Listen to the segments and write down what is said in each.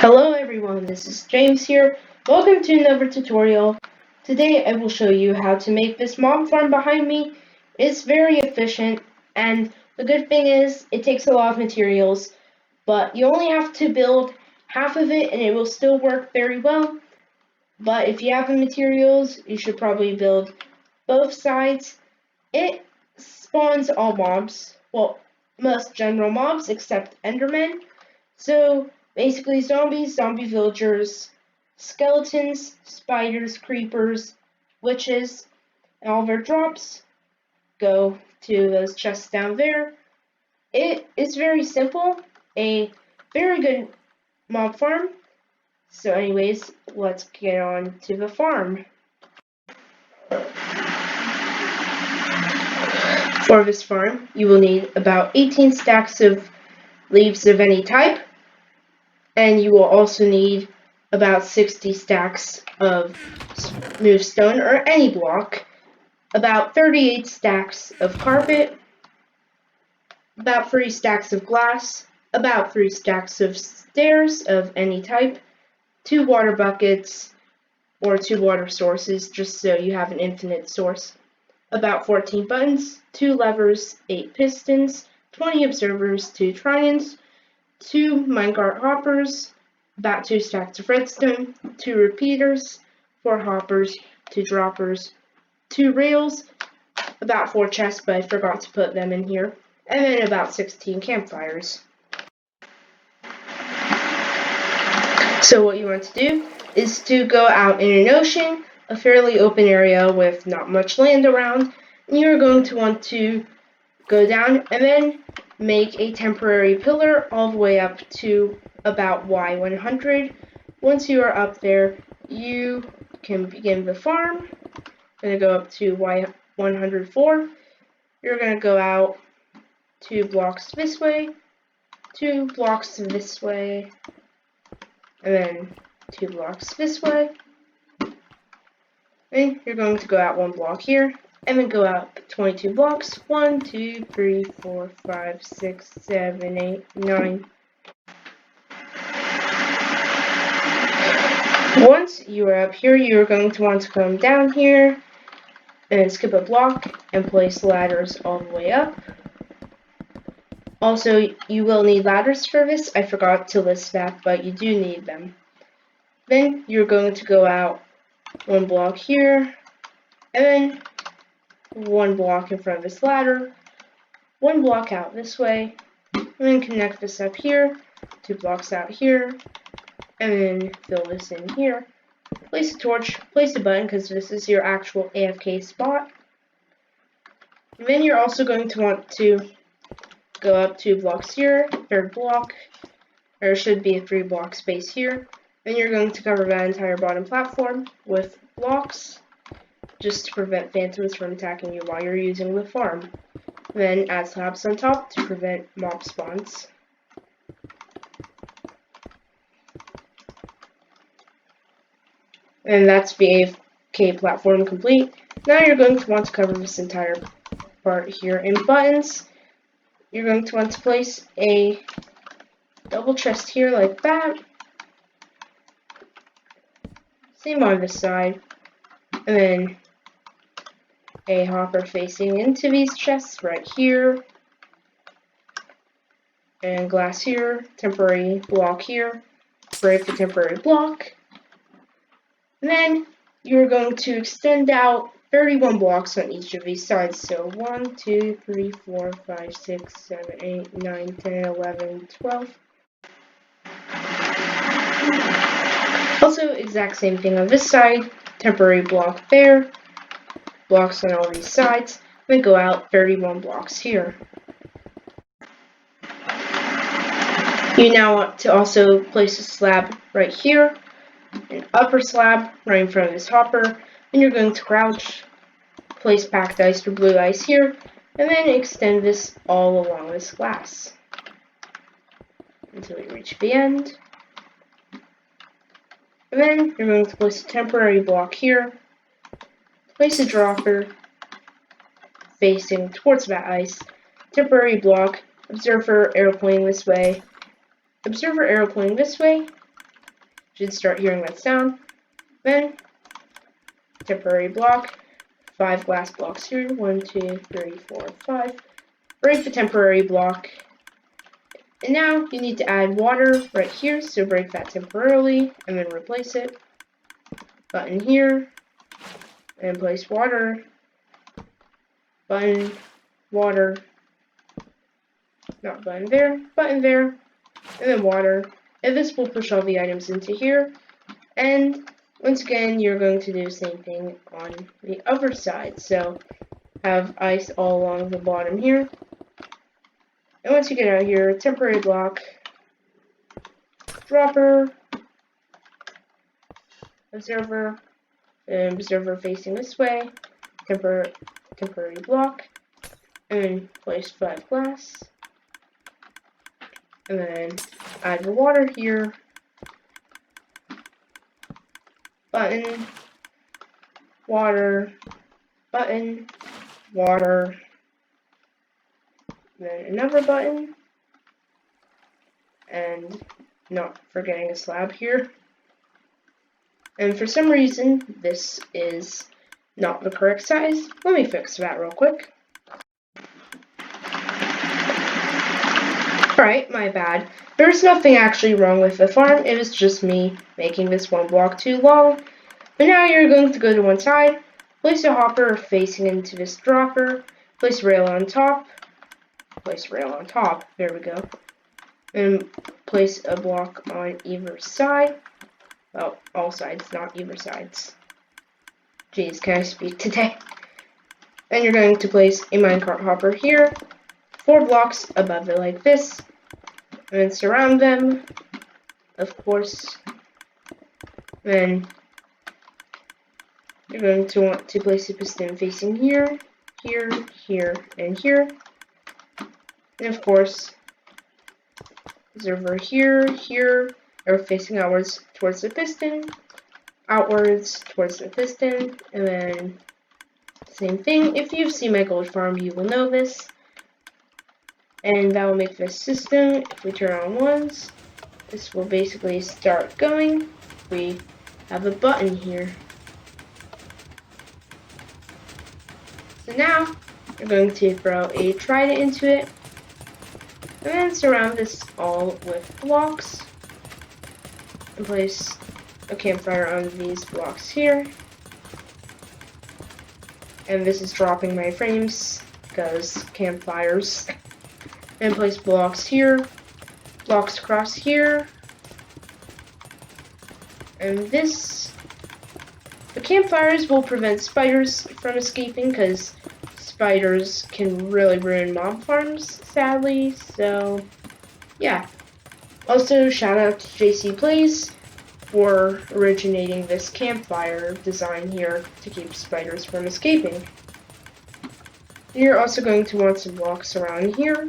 Hello everyone, this is James here. Welcome to another tutorial. Today I will show you how to make this mob farm behind me. It's very efficient, and the good thing is it takes a lot of materials, but you only have to build half of it and it will still work very well. But if you have the materials, you should probably build both sides. It spawns all mobs, well, most general mobs except Endermen. So basically zombies, zombie villagers, skeletons, spiders, creepers, witches, and all their drops go to those chests down there. It is very simple, a very good mob farm. So anyways, let's get on to the farm. For this farm, you will need about 18 stacks of leaves of any type, and you will also need about 60 stacks of smooth stone or any block, about 38 stacks of carpet, about 3 stacks of glass, about 3 stacks of stairs of any type, 2 water buckets or 2 water sources just so you have an infinite source, about 14 buttons, 2 levers, 8 pistons, 20 observers, 2 tridents, 2 minecart hoppers, about 2 stacks of redstone, 2 repeaters, 4 hoppers, 2 droppers, 2 rails, about 4 chests, but I forgot to put them in here, and then about 16 campfires. So what you want to do is to go out in an ocean, a fairly open area with not much land around, and you're going to want to go down and then make a temporary pillar all the way up to about Y100. Once you are up there, you can begin the farm. Going to go up to Y104. You're going to go out 2 blocks this way, 2 blocks this way, and then 2 blocks this way. And you're going to go out 1 block here, and then go out 22 blocks. 1, 2, 3, 4, 5, 6, 7, 8, 9. Once you are up here, you are going to want to come down here and skip a block and place ladders all the way up. Also, you will need ladders for this. I forgot to list that, but you do need them. Then you're going to go out 1 block here, and then 1 block in front of this ladder, 1 block out this way, and then connect this up here, 2 blocks out here, and then fill this in here. Place a torch, place a button because this is your actual AFK spot. And then you're also going to want to go up 2 blocks here, 3rd block, there should be a 3 block space here. Then you're going to cover that entire bottom platform with blocks, just to prevent phantoms from attacking you while you're using the farm. Then add slabs on top to prevent mob spawns. And that's the AFK platform complete. Now you're going to want to cover this entire part here in buttons. You're going to want to place a double chest here like that. Same on this side. And then a hopper facing into these chests right here. And glass here, temporary block here, break the temporary block. And then you're going to extend out 31 blocks on each of these sides. So 1, 2, 3, 4, 5, 6, 7, 8, 9, 10, 11, 12. Also, exact same thing on this side, temporary block there, blocks on all these sides, then go out 31 blocks here. You now want to also place a slab right here, an upper slab right in front of this hopper, and you're going to crouch, place packed ice or blue ice here, and then extend this all along this glass until you reach the end. And then you're going to place a temporary block here, place a dropper facing towards that ice, temporary block, observer aeroplane this way, observer aeroplane this way, should start hearing that sound. Then, temporary block, 5 glass blocks here, 1, 2, 3, 4, 5. Break the temporary block. And now you need to add water right here, so break that temporarily, and then replace it. Button here, and place water. Button, water, not button there, and then water. And this will push all the items into here. And once again, you're going to do the same thing on the other side. So have ice all along the bottom here. And once you get out here, temporary block, dropper, observer, and observer facing this way, temporary block, and place 5 glass, and then add the water here, button, water, button, water, then another button, and not forgetting a slab here. And for some reason, this is not the correct size. Let me fix that real quick. Alright, my bad. There's nothing actually wrong with the farm, it was just me making this one block too long. But now you're going to go to one side, place a hopper facing into this dropper, place rail on top, there we go, and place a block on either side. Well, all sides, not either sides. Jeez, can I speak today? And you're going to place a minecart hopper here, 4 blocks above it like this, and then surround them, of course. Then you're going to want to place a piston facing here, here, here, and here. And of course, observer here, here, or facing outwards towards the piston, outwards towards the piston, and then same thing. If you've seen my gold farm, you will know this. And that will make this system. If we turn on ones, this will basically start going. We have a button here. So now, you're going to throw a trident into it, and then surround this all with blocks, and place a campfire on these blocks here. And this is dropping my frames, because campfires. And place blocks here, blocks across here, and this. The campfires will prevent spiders from escaping, because spiders can really ruin mob farms, sadly, so yeah. Also, shout out to JC Plays for originating this campfire design here to keep spiders from escaping. You're also going to want some blocks around here.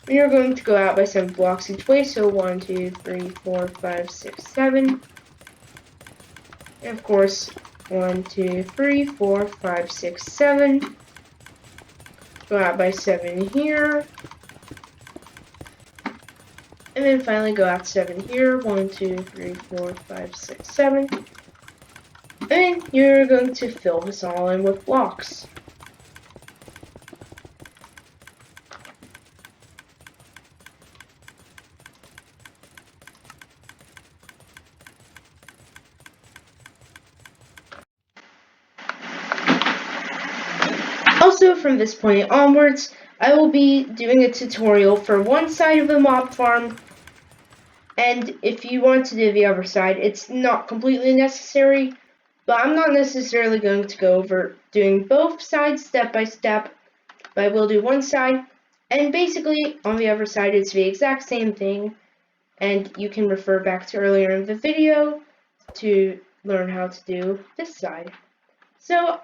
And you're going to go out by 7 blocks each way, so 1, 2, 3, 4, 5, 6, 7. And of course, 1, 2, 3, 4, 5, 6, 7. Go out by 7 here. And then finally go out 7 here. 1, 2, 3, 4, 5, 6, 7. And you're going to fill this all in with blocks. Also, from this point onwards, I will be doing a tutorial for one side of the mob farm, and if you want to do the other side, it's not completely necessary, but I'm not necessarily going to go over doing both sides step by step, but I will do one side, and basically on the other side it's the exact same thing, and you can refer back to earlier in the video to learn how to do this side. So,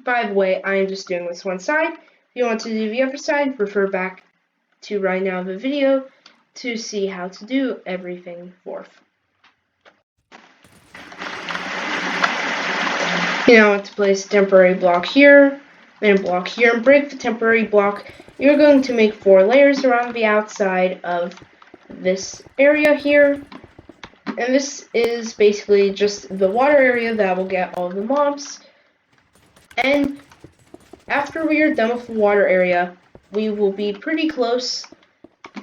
by the way, I am just doing this one side. If you want to do the other side, refer back to right now the video to see how to do everything forth. You now want to place a temporary block here, then a block here, and break the temporary block. You're going to make 4 layers around the outside of this area here. And this is basically just the water area that will get all the mobs. And after we are done with the water area, we will be pretty close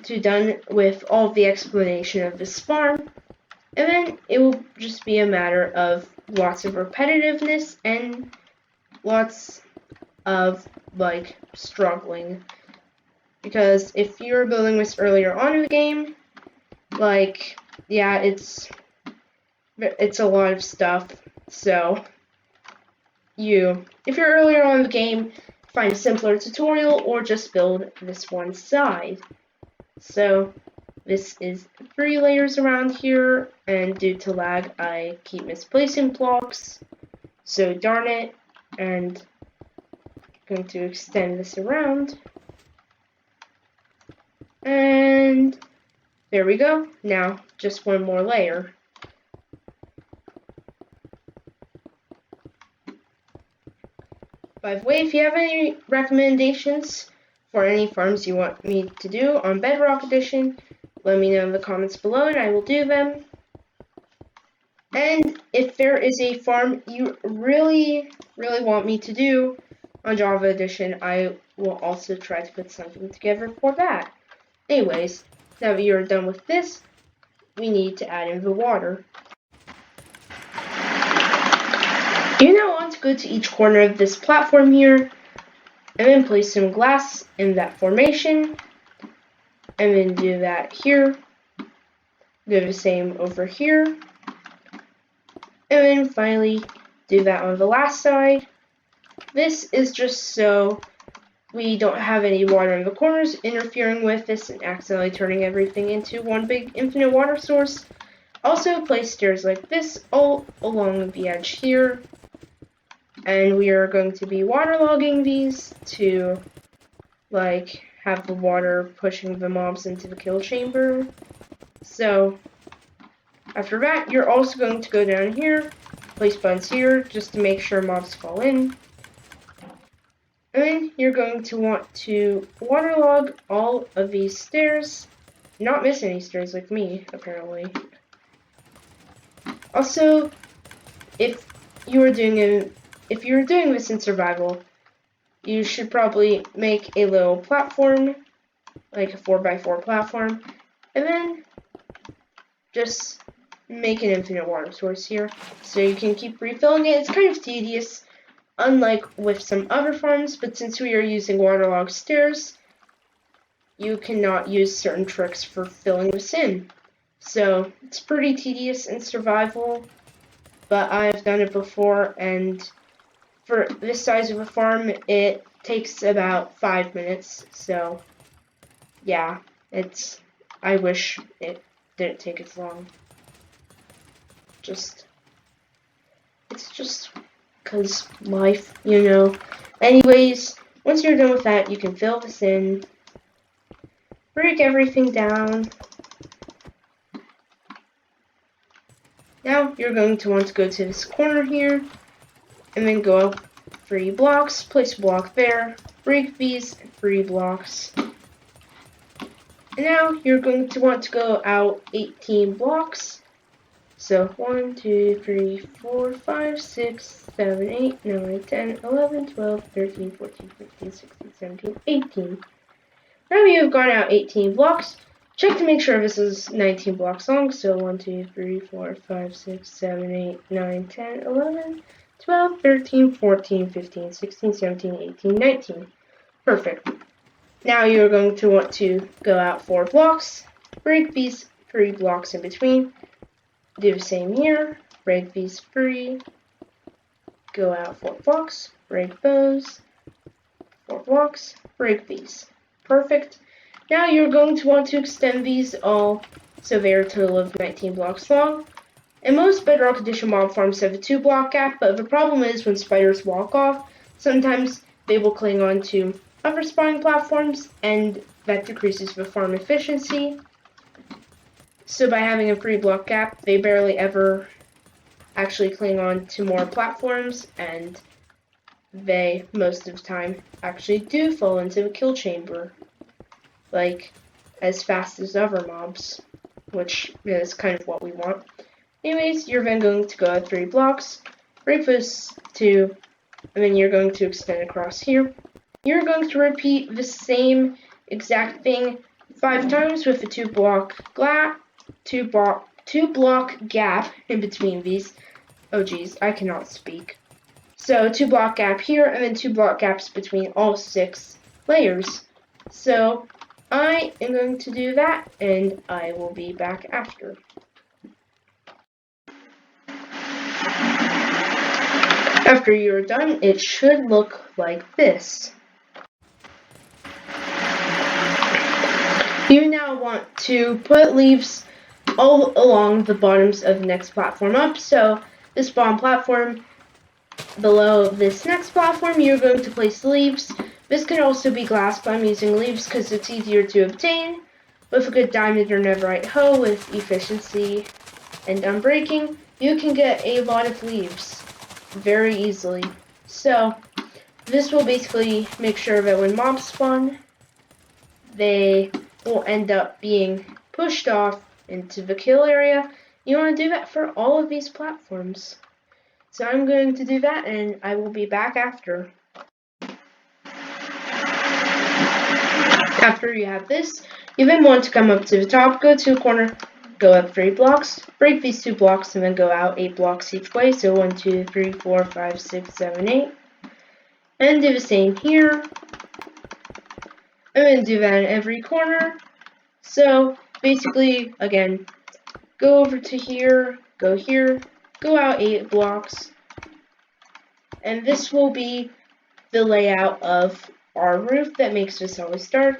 to done with all of the explanation of this farm. And then it will just be a matter of lots of repetitiveness and lots of, like, struggling. Because if you're building this earlier on in the game, like, yeah, it's a lot of stuff. So, if you're earlier on in the game, find a simpler tutorial or just build this one side. So, this is 3 layers around here, and due to lag, I keep misplacing blocks. So darn it, and I'm going to extend this around. And there we go. Now, just one more layer. By the way, if you have any recommendations for any farms you want me to do on Bedrock Edition, let me know in the comments below and I will do them. And if there is a farm you really want me to do on Java Edition, I will also try to put something together for that. Anyways, now that you're done with this, we need to add in the water. You now want to go to each corner of this platform here, and then place some glass in that formation, and then do that here. Do the same over here, and then finally do that on the last side. This is just so we don't have any water in the corners interfering with this and accidentally turning everything into one big infinite water source. Also place stairs like this all along the edge here. And we are going to be waterlogging these to, like, have the water pushing the mobs into the kill chamber. So, after that, you're also going to go down here, place buttons here, just to make sure mobs fall in. And then you're going to want to waterlog all of these stairs, not miss any stairs like me, apparently. Also, if you're doing this in survival, you should probably make a little platform, like a 4x4 platform, and then just make an infinite water source here, so you can keep refilling it. It's kind of tedious, unlike with some other farms, but since we are using waterlogged stairs, you cannot use certain tricks for filling this in. So, it's pretty tedious in survival, but I've done it before, and for this size of a farm, it takes about 5 minutes, so yeah, I wish it didn't take as long. It's just because life, you know. Anyways, once you're done with that, you can fill this in, break everything down. Now, you're going to want to go to this corner here, and then go up 3 blocks, place a block there, break these 3 blocks. And now you're going to want to go out 18 blocks. So 1, 2, 3, 4, 5, 6, 7, 8, 9, 10, 11, 12, 13, 14, 15, 16, 17, 18. Now you've gone out 18 blocks. Check to make sure this is 19 blocks long. So 1, 2, 3, 4, 5, 6, 7, 8, 9, 10, 11, 12, 13, 14, 15, 16, 17, 18, 19. Perfect. Now you're going to want to go out 4 blocks, break these 3 blocks in between, do the same here, break these 3, go out 4 blocks, break those, 4 blocks, break these. Perfect. Now you're going to want to extend these all so they're a total of 19 blocks long. And most Bedrock Edition mob farms have a 2-block gap, but the problem is when spiders walk off, sometimes they will cling on to other spawning platforms, and that decreases the farm efficiency. So by having a 3-block gap, they barely ever actually cling on to more platforms, and they, most of the time, actually do fall into the kill chamber, like, as fast as other mobs, which is kind of what we want. Anyways, you're then going to go out 3 blocks, break those 2, and then you're going to extend across here. You're going to repeat the same exact thing 5 times with a 2 block gap in between these. Oh geez, I cannot speak. So 2 block gap here, and then 2 block gaps between all 6 layers. So I am going to do that, and I will be back after. After you're done, it should look like this. You now want to put leaves all along the bottoms of the next platform up. So this bottom platform, below this next platform, you're going to place the leaves. This can also be glass, but I'm using leaves because it's easier to obtain. With a good diamond or netherite hoe with efficiency and unbreaking, you can get a lot of leaves very easily. So this will basically make sure that when mobs spawn, they will end up being pushed off into the kill area. You want to do that for all of these platforms. So I'm going to do that, and I will be back after. After you have this, you then want to come up to the top, go to a corner, go up 3 blocks, break these 2 blocks, and then go out 8 blocks each way. So 1, 2, 3, 4, 5, 6, 7, 8. And do the same here. And then do that in every corner. So basically, again, go over to here, go out 8 blocks. And this will be the layout of our roof that makes this always dark.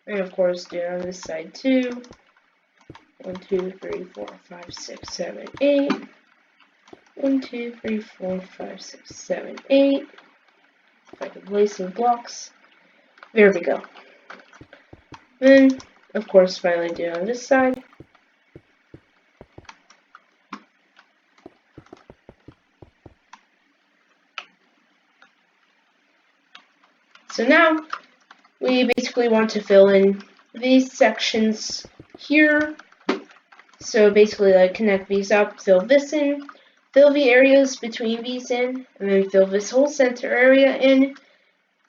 And of course, do it on this side too. 1, 2, 3, 4, 5, 6, 7, 8. 1, 2, 3, 4, 5, 6, 7, 8. If I can place some blocks. There we go. Then, of course, finally do it on this side. So now, we basically want to fill in these sections here. So basically, like, connect these up, fill this in, fill the areas between these in, and then fill this whole center area in.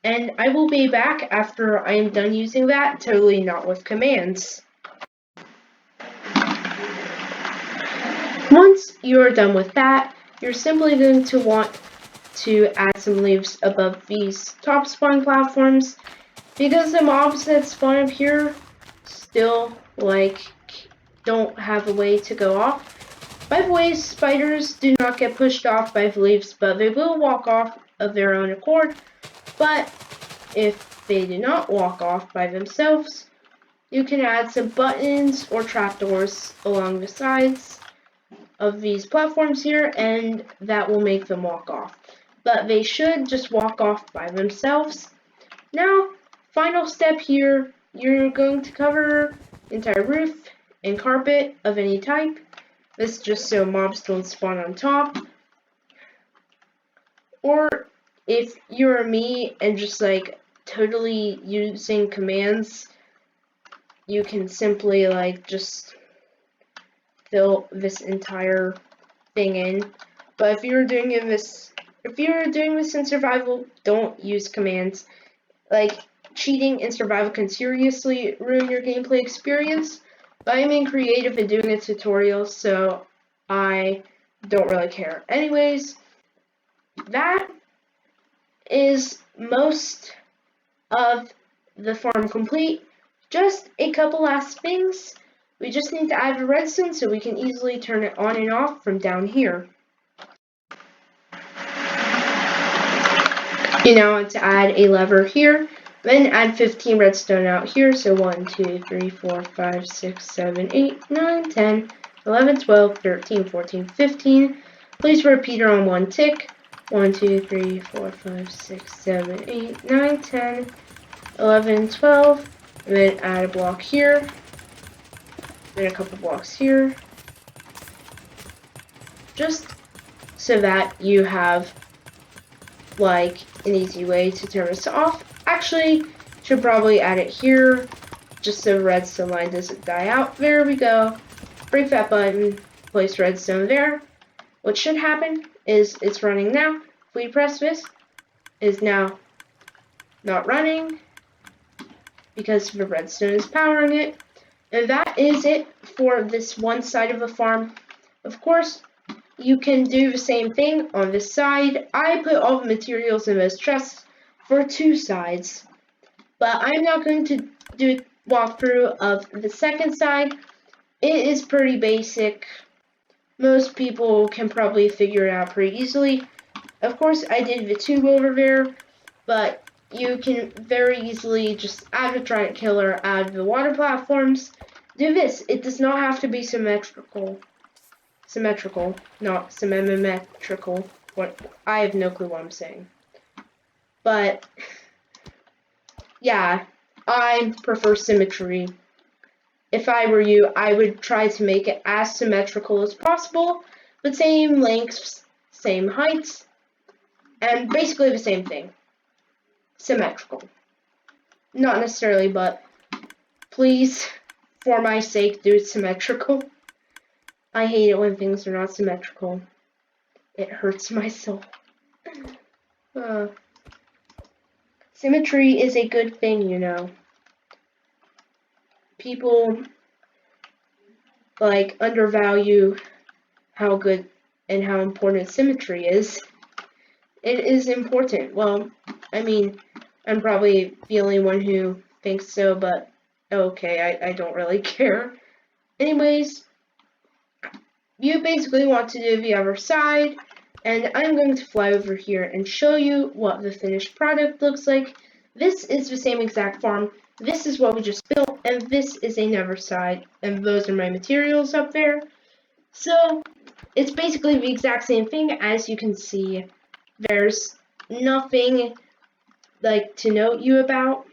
And I will be back after I am done using that, totally not with commands. Once you are done with that, you're simply going to want to add some leaves above these top spawn platforms, because the mobs that spawn up here still, like, don't have a way to go off. By the way, spiders do not get pushed off by the leaves, but they will walk off of their own accord. But if they do not walk off by themselves, you can add some buttons or trapdoors along the sides of these platforms here, and that will make them walk off. But they should just walk off by themselves. Now, final step here, you're going to cover the entire roof and carpet of any type. This is just so mobs don't spawn on top. Or if you're me and just like totally using commands, you can simply like just fill this entire thing in. But if you're doing this in survival, don't use commands. Like, cheating in survival can seriously ruin your gameplay experience. But I'm in creative and doing a tutorial, so I don't really care. Anyways, that is most of the farm complete. Just a couple last things. We just need to add a redstone so we can easily turn it on and off from down here. You now want to add a lever here, then add 15 redstone out here. So 1, 2, 3, 4, 5, 6, 7, 8, 9, 10, 11, 12, 13, 14, 15. Please repeat it on one tick. 1, 2, 3, 4, 5, 6, 7, 8, 9, 10, 11, 12. And then add a block here. And a couple blocks here. Just so that you have like an easy way to turn this off. Actually, should probably add it here just so redstone line doesn't die out. There we go. break that button, place redstone there. What should happen is it's running now. If we press this, it is now not running because the redstone is powering it. And that is it for this one side of the farm. Of course, you can do the same thing on this side. I put all the materials in those chests for two sides, but I'm not going to do a walkthrough of the second side. It is pretty basic. Most people can probably figure it out pretty easily. Of course, I did the tube over there, but you can very easily just add the giant killer, add the water platforms. Do this. It does not have to be symmetrical. Symmetrical, not symmetrical. What? I have no clue what I'm saying. But yeah, I prefer symmetry. If I were you, I would try to make it as symmetrical as possible, but same lengths, same heights, and basically the same thing. Symmetrical. Not necessarily, but please, for my sake, do it symmetrical. I hate it when things are not symmetrical. It hurts my soul. Symmetry is a good thing, you know. People undervalue how good and how important symmetry is. It is important. Well, I mean, I'm probably the only one who thinks so, but okay, I don't really care. Anyways, you basically want to do the other side, and I'm going to fly over here and show you what the finished product looks like. This is the same exact farm. This is what we just built, and this is another side, and those are my materials up there. So, it's basically the exact same thing. As you can see, there's nothing to note you about.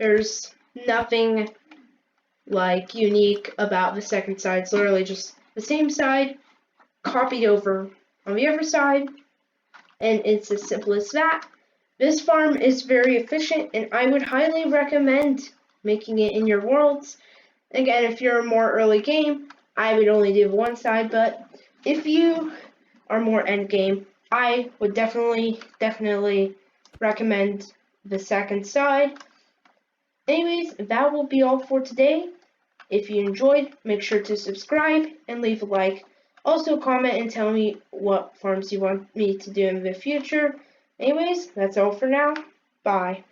There's nothing unique about the second side. It's literally just the same side copied over on the other side, and it's as simple as that. This farm is very efficient, and I would highly recommend making it in your worlds. Again, if you're more early game, I would only do one side, but if you are more end game, I would definitely recommend the second side. Anyways, that will be all for today. If you enjoyed, make sure to subscribe and leave a like. Also comment and tell me what farms you want me to do in the future. Anyways, that's all for now. Bye.